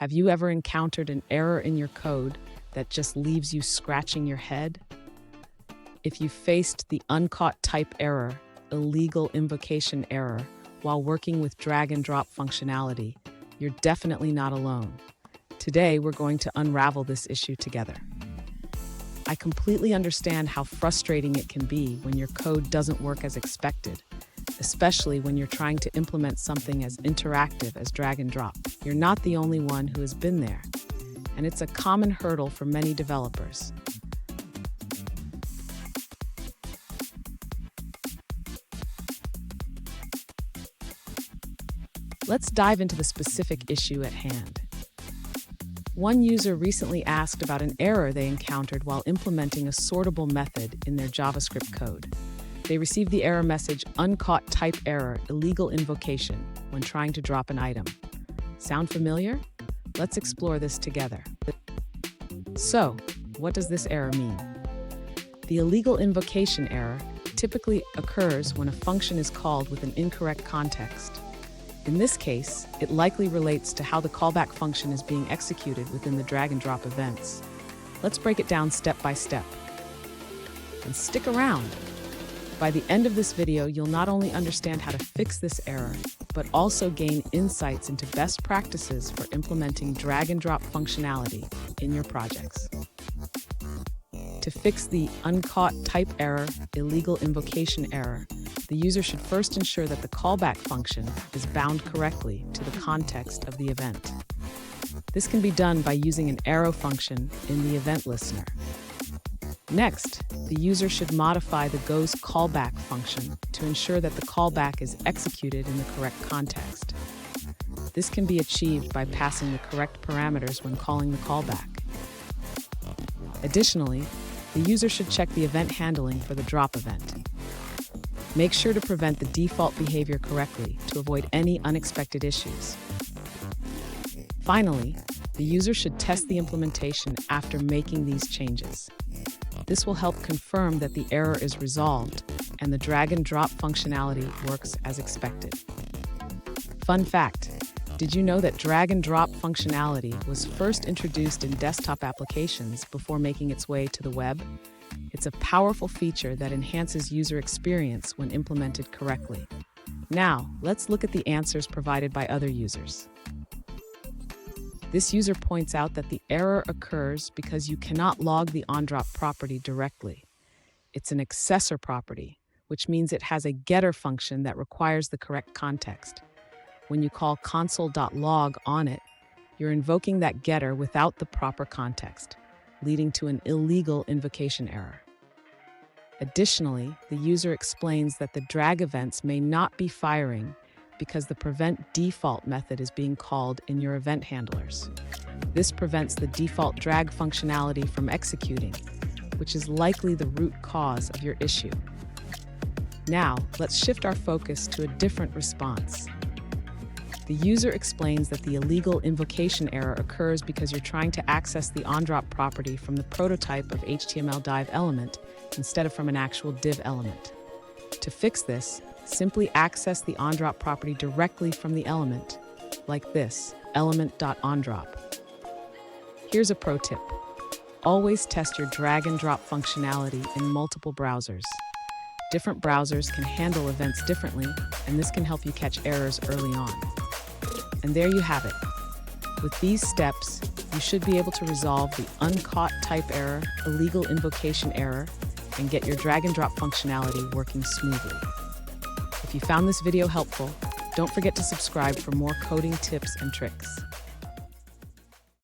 Have you ever encountered an error in your code that just leaves you scratching your head? If you faced the Uncaught TypeError, illegal invocation error, while working with drag and drop functionality, you're definitely not alone. Today, we're going to unravel this issue together. I completely understand how frustrating it can be when your code doesn't work as expected, especially when you're trying to implement something as interactive as drag and drop. You're not the only one who has been there, and it's a common hurdle for many developers. Let's dive into the specific issue at hand. One user recently asked about an error they encountered while implementing a sortable method in their JavaScript code. They received the error message, Uncaught TypeError, illegal invocation, when trying to drop an item. Sound familiar? Let's explore this together. So, what does this error mean? The illegal invocation error typically occurs when a function is called with an incorrect context. In this case, it likely relates to how the callback function is being executed within the drag and drop events. Let's break it down step by step. And stick around. By the end of this video, you'll not only understand how to fix this error, but also gain insights into best practices for implementing drag and drop functionality in your projects. To fix the Uncaught TypeError, illegal invocation error, the user should first ensure that the callback function is bound correctly to the context of the event. This can be done by using an arrow function in the addEventListener. Next, the user should modify the goes callback function to ensure that the callback is executed in the correct context. This can be achieved by passing the correct parameters when calling the callback. Additionally, the user should check the event handling for the drop event. Make sure to prevent the default behavior correctly to avoid any unexpected issues. Finally, the user should test the implementation after making these changes. This will help confirm that the error is resolved and the drag and drop functionality works as expected. Fun fact, did you know that drag and drop functionality was first introduced in desktop applications before making its way to the web? It's a powerful feature that enhances user experience when implemented correctly. Now, let's look at the answers provided by other users. This user points out that the error occurs because you cannot log the onDrop property directly. It's an accessor property, which means it has a getter function that requires the correct context. When you call console.log on it, you're invoking that getter without the proper context, leading to an illegal invocation error. Additionally, the user explains that the drag events may not be firing because the prevent default method is being called in your event handlers. This prevents the default drag functionality from executing, which is likely the root cause of your issue. Now, let's shift our focus to a different response. The user explains that the illegal invocation error occurs because you're trying to access the onDrop property from the prototype of HTML div element instead of from an actual div element. To fix this, simply access the onDrop property directly from the element, like this, element.onDrop. Here's a pro tip. Always test your drag and drop functionality in multiple browsers. Different browsers can handle events differently, and this can help you catch errors early on. And there you have it. With these steps, you should be able to resolve the Uncaught TypeError, illegal invocation error, and get your drag and drop functionality working smoothly. If you found this video helpful, don't forget to subscribe for more coding tips and tricks.